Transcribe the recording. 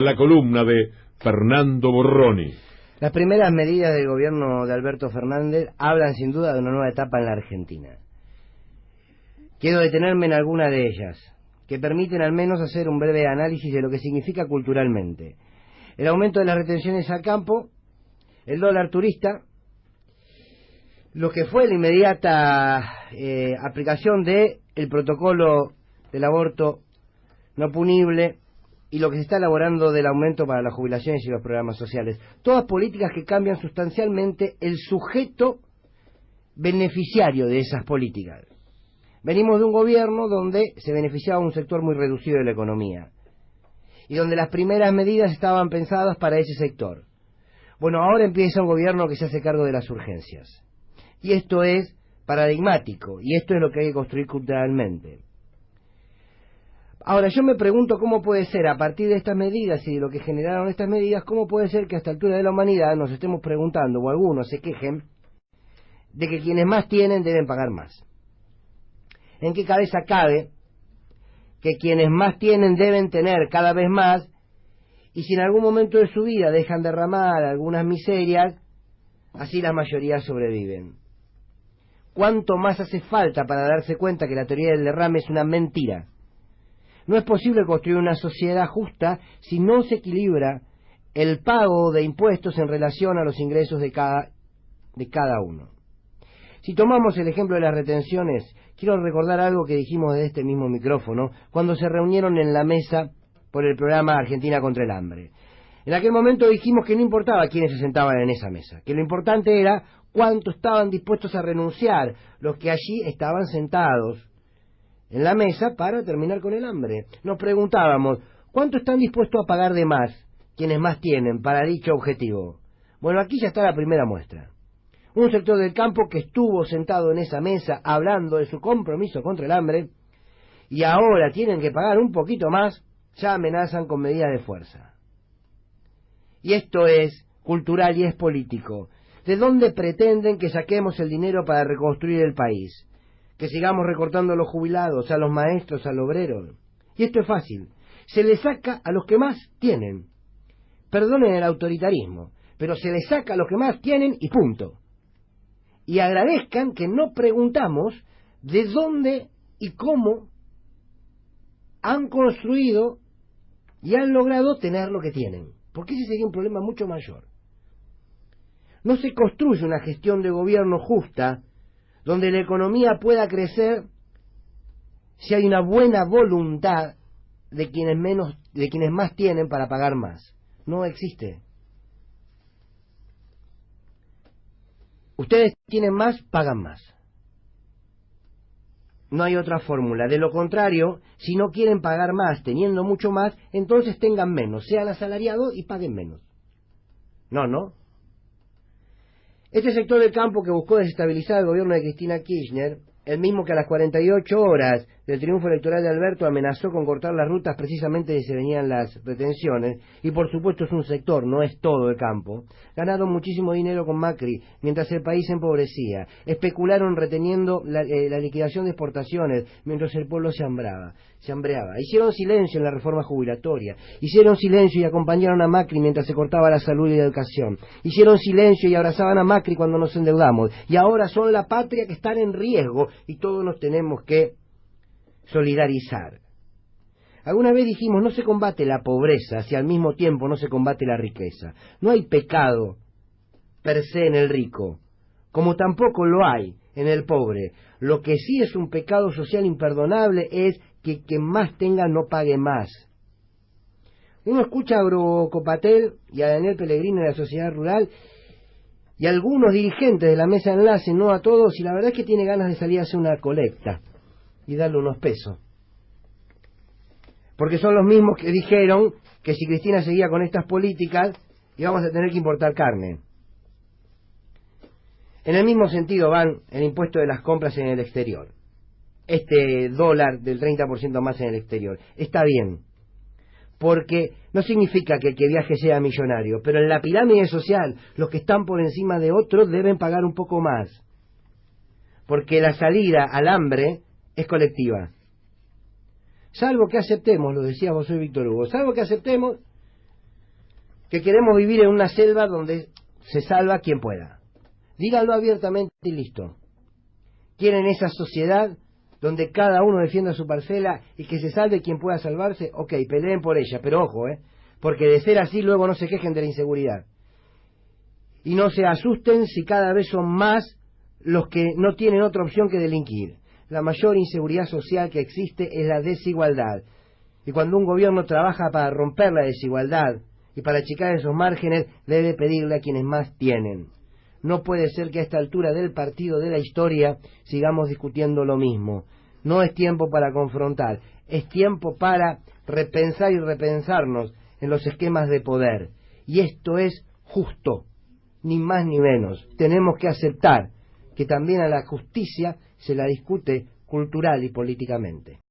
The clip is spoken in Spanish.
La columna de Fernando Borroni. Las primeras medidas del gobierno de Alberto Fernández hablan sin duda de una nueva etapa en la Argentina. Quiero detenerme en alguna de ellas, que permiten al menos hacer un breve análisis de lo que significa culturalmente. El aumento de las retenciones al campo, el dólar turista, lo que fue la inmediata aplicación del protocolo del aborto no punible, y lo que se está elaborando del aumento para las jubilaciones y los programas sociales. Todas políticas que cambian sustancialmente el sujeto beneficiario de esas políticas. Venimos de un gobierno donde se beneficiaba un sector muy reducido de la economía y donde las primeras medidas estaban pensadas para ese sector. Bueno, ahora empieza un gobierno que se hace cargo de las urgencias. Y esto es paradigmático, y esto es lo que hay que construir culturalmente. Ahora, yo me pregunto cómo puede ser, a partir de estas medidas y de lo que generaron estas medidas, cómo puede ser que a esta altura de la humanidad nos estemos preguntando, o algunos se quejen, de que quienes más tienen deben pagar más. ¿En qué cabeza cabe que quienes más tienen deben tener cada vez más, y si en algún momento de su vida dejan derramar algunas miserias, así las mayorías sobreviven? ¿Cuánto más hace falta para darse cuenta que la teoría del derrame es una mentira? No es posible construir una sociedad justa si no se equilibra el pago de impuestos en relación a los ingresos de cada uno. Si tomamos el ejemplo de las retenciones, quiero recordar algo que dijimos desde este mismo micrófono cuando se reunieron en la mesa por el programa Argentina contra el Hambre. En aquel momento dijimos que no importaba quiénes se sentaban en esa mesa, que lo importante era cuánto estaban dispuestos a renunciar los que allí estaban sentados en la mesa para terminar con el hambre. Nos preguntábamos, ¿cuánto están dispuestos a pagar de más quienes más tienen para dicho objetivo? Bueno, aquí ya está la primera muestra. Un sector del campo que estuvo sentado en esa mesa hablando de su compromiso contra el hambre, y ahora tienen que pagar un poquito más, ya amenazan con medidas de fuerza. Y esto es cultural y es político. ¿De dónde pretenden que saquemos el dinero para reconstruir el país? Que sigamos recortando a los jubilados, a los maestros, al obrero. Y esto es fácil. Se le saca a los que más tienen. Perdonen el autoritarismo, pero se les saca a los que más tienen y punto. Y agradezcan que no preguntamos de dónde y cómo han construido y han logrado tener lo que tienen. Porque ese sería un problema mucho mayor. No se construye una gestión de gobierno justa donde la economía pueda crecer si hay una buena voluntad de quienes más tienen para pagar más. No existe. Ustedes tienen más, pagan más. No hay otra fórmula. De lo contrario, si no quieren pagar más teniendo mucho más, entonces tengan menos, sean asalariados y paguen menos. No. Este sector del campo que buscó desestabilizar el gobierno de Cristina Kirchner, el mismo que a las 48 horas del triunfo electoral de Alberto amenazó con cortar las rutas precisamente de se venían las retenciones, y por supuesto es un sector, no es todo el campo, ganaron muchísimo dinero con Macri mientras el país se empobrecía, especularon reteniendo la liquidación de exportaciones mientras el pueblo se hambreaba, hicieron silencio en la reforma jubilatoria, hicieron silencio y acompañaron a Macri mientras se cortaba la salud y la educación, hicieron silencio y abrazaban a Macri cuando nos endeudamos, y ahora son la patria que están en riesgo y todos nos tenemos que solidarizar. Alguna vez dijimos, no se combate la pobreza si al mismo tiempo no se combate la riqueza. No hay pecado per se en el rico, como tampoco lo hay en el pobre. Lo que sí es un pecado social imperdonable es que quien más tenga no pague más. Uno escucha a Agrocopatel y a Daniel Pellegrini de la Sociedad Rural y a algunos dirigentes de la mesa de enlace, no a todos, y la verdad es que tiene ganas de salir a hacer una colecta y darle unos pesos. Porque son los mismos que dijeron que si Cristina seguía con estas políticas íbamos a tener que importar carne. En el mismo sentido van el impuesto de las compras en el exterior. Este dólar del 30% más en el exterior. Está bien, porque no significa que el que viaje sea millonario, pero en la pirámide social los que están por encima de otros deben pagar un poco más. Porque la salida al hambre es colectiva. Salvo que aceptemos, lo decíamos hoy Víctor Hugo, salvo que aceptemos que queremos vivir en una selva donde se salva quien pueda. Díganlo abiertamente y listo. ¿Quieren esa sociedad donde cada uno defienda su parcela y que se salve quien pueda salvarse? Ok, peleen por ella, pero ojo, porque de ser así luego no se quejen de la inseguridad. Y no se asusten si cada vez son más los que no tienen otra opción que delinquir. La mayor inseguridad social que existe es la desigualdad. Y cuando un gobierno trabaja para romper la desigualdad y para achicar esos márgenes, debe pedirle a quienes más tienen. No puede ser que a esta altura del partido de la historia sigamos discutiendo lo mismo. No es tiempo para confrontar, es tiempo para repensar y repensarnos en los esquemas de poder. Y esto es justo, ni más ni menos. Tenemos que aceptar que también a la justicia se la discute cultural y políticamente.